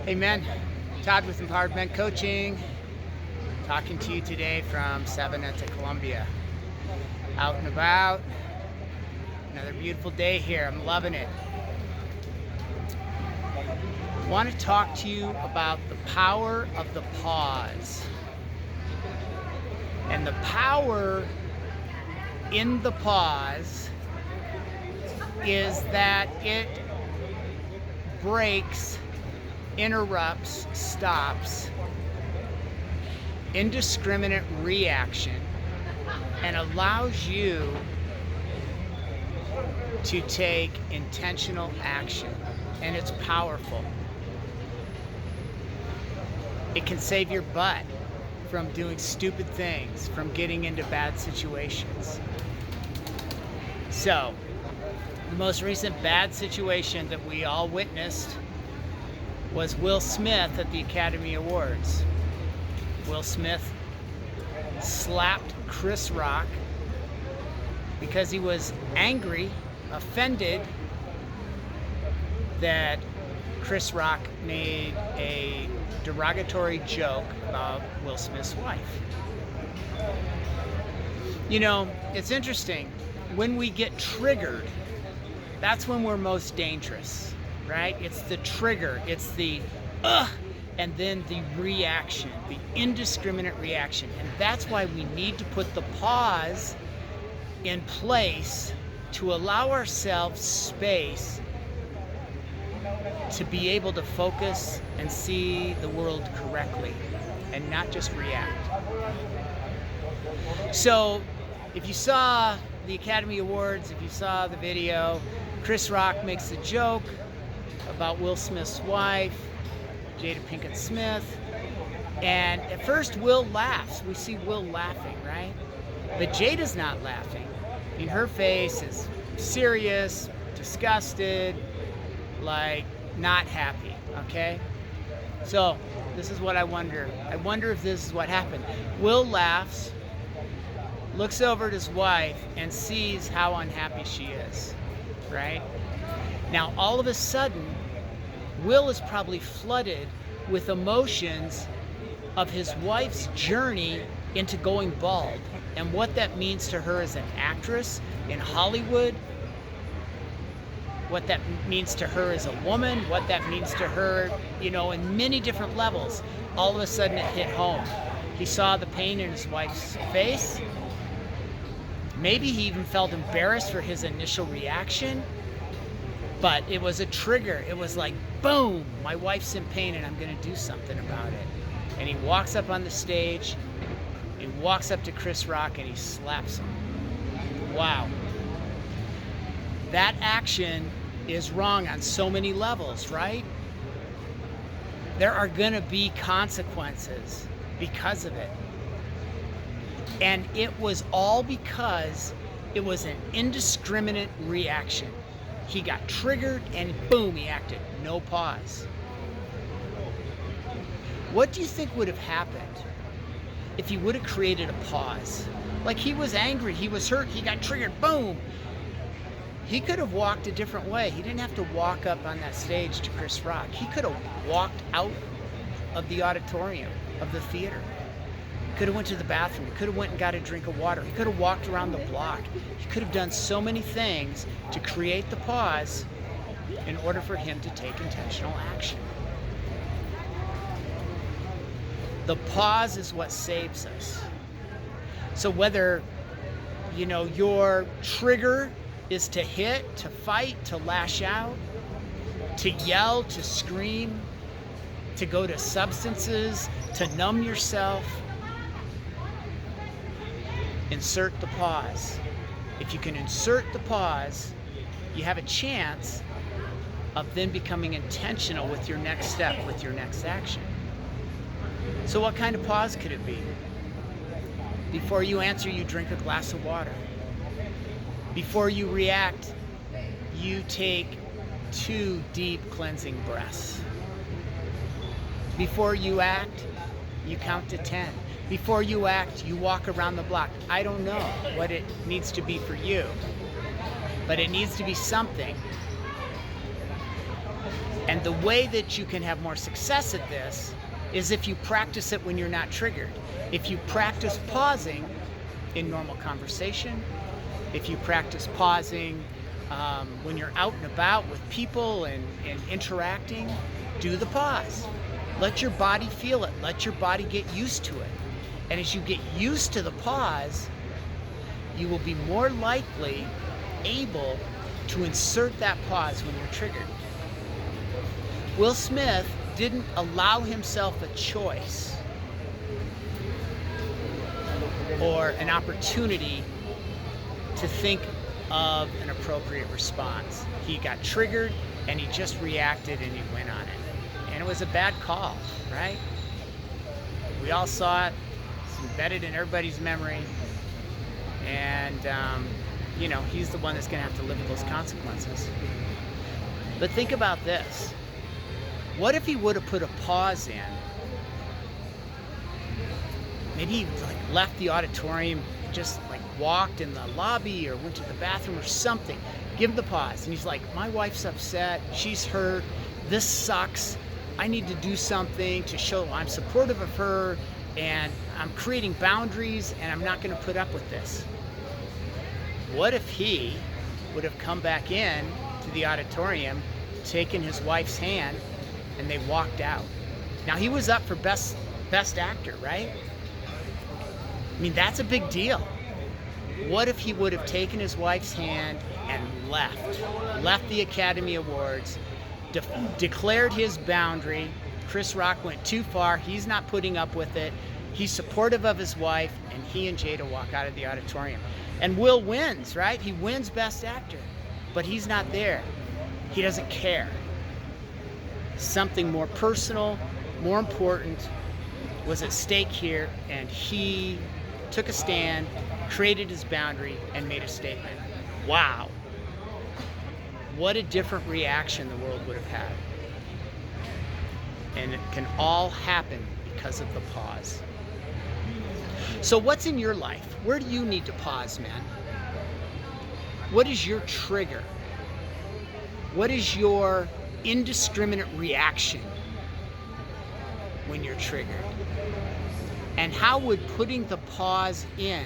Amen. Todd with Empowered Men Coaching, talking to you today from Savannah to Columbia. Out and about. Another beautiful day here. I'm loving it. I want to talk to you about the power of the pause. And the power in the pause is that it breaks, interrupts, stops indiscriminate reaction and allows you to take intentional action. And it's powerful. It can save your butt from doing stupid things, from getting into bad situations. So, the most recent bad situation that we all witnessed was Will Smith at the Academy Awards. Will Smith slapped Chris Rock because he was angry, offended that Chris Rock made a derogatory joke about Will Smith's wife. You know, it's interesting. When we get triggered, that's when we're most dangerous, right? It's the trigger, it's the and then the reaction, the indiscriminate reaction. And that's why we need to put the pause in place to allow ourselves space to be able to focus and see the world correctly and not just react. So, if you saw the Academy Awards, if you saw the video, Chris Rock makes a joke about Will Smith's wife, Jada Pinkett Smith, and at first Will laughs. We see Will laughing, right? But Jada's not laughing. I mean, her face is serious, disgusted, like not happy, okay? So, this is what I wonder. I wonder if this is what happened. Will laughs, looks over at his wife, and sees how unhappy she is, right? Now, all of a sudden, Will is probably flooded with emotions of his wife's journey into going bald and what that means to her as an actress in Hollywood, what that means to her as a woman, what that means to her, you know, in many different levels. All of a sudden it hit home. He saw the pain in his wife's face. Maybe he even felt embarrassed for his initial reaction, but it was a trigger. It was like, boom, my wife's in pain and I'm gonna do something about it. And he walks up on the stage, he walks up to Chris Rock and he slaps him. Wow. That action is wrong on so many levels, right? There are gonna be consequences because of it. And it was all because it was an indiscriminate reaction. He got triggered and boom, he acted. No pause. What do you think would have happened if he would have created a pause? Like, he was angry, he was hurt, he got triggered, boom. He could have walked a different way. He didn't have to walk up on that stage to Chris Rock. He could have walked out of the auditorium, of the theater. Could have went to the bathroom. He could have went and got a drink of water. He could have walked around the block. He could have done so many things to create the pause in order for him to take intentional action. The pause is what saves us. So whether, you know, your trigger is to hit, to fight, to lash out, to yell, to scream, to go to substances, to numb yourself, insert the pause. If you can insert the pause, you have a chance of then becoming intentional with your next step, with your next action. So what kind of pause could it be? Before you answer, you drink a glass of water. Before you react, you take 2 deep cleansing breaths. Before you act, you count to 10. Before you act, you walk around the block. I don't know what it needs to be for you, but it needs to be something. And the way that you can have more success at this is if you practice it when you're not triggered. If you practice pausing in normal conversation, if you practice pausing when you're out and about with people and interacting, do the pause. Let your body feel it. Let your body get used to it. And as you get used to the pause, you will be more likely able to insert that pause when you're triggered. Will Smith didn't allow himself a choice or an opportunity to think of an appropriate response. He got triggered and he just reacted and he went on it. And it was a bad call, right? We all saw it. It's embedded in everybody's memory. And, he's the one that's going to have to live with those consequences. But think about this. What if he would have put a pause in? Maybe he left the auditorium, just walked in the lobby or went to the bathroom or something. Give him the pause. And he's like, my wife's upset. She's hurt. This sucks. I need to do something to show I'm supportive of her and I'm creating boundaries and I'm not going to put up with this. What if he would have come back in to the auditorium, taken his wife's hand, and they walked out? Now, he was up for best actor, right? I mean, that's a big deal. What if he would have taken his wife's hand and left the Academy Awards, declared his boundary? Chris Rock went too far. He's not putting up with it. He's supportive of his wife, and he and Jada walk out of the auditorium. And Will wins, right? He wins Best Actor, but he's not there. He doesn't care. Something more personal, more important was at stake here, and he took a stand, created his boundary, and made a statement. Wow. What a different reaction the world would have had. And it can all happen because of the pause. So what's in your life? Where do you need to pause, man? What is your trigger? What is your indiscriminate reaction when you're triggered? And how would putting the pause in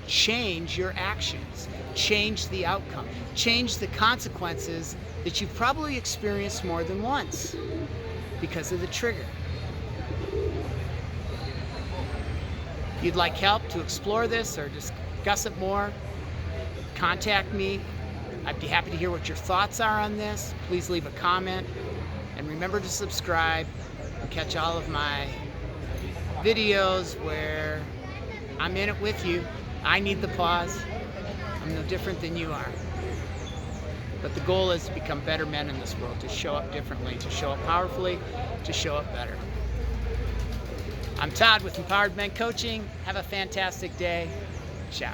change your actions, change the outcome, change the consequences that you've probably experienced more than once because of the trigger? If you'd like help to explore this or discuss it more, contact me. I'd be happy to hear what your thoughts are on this. Please leave a comment. And remember to subscribe and catch all of my videos where I'm in it with you. I need the pause. I'm no different than you are. But the goal is to become better men in this world, to show up differently, to show up powerfully, to show up better. I'm Todd with Empowered Men Coaching. Have a fantastic day. Ciao.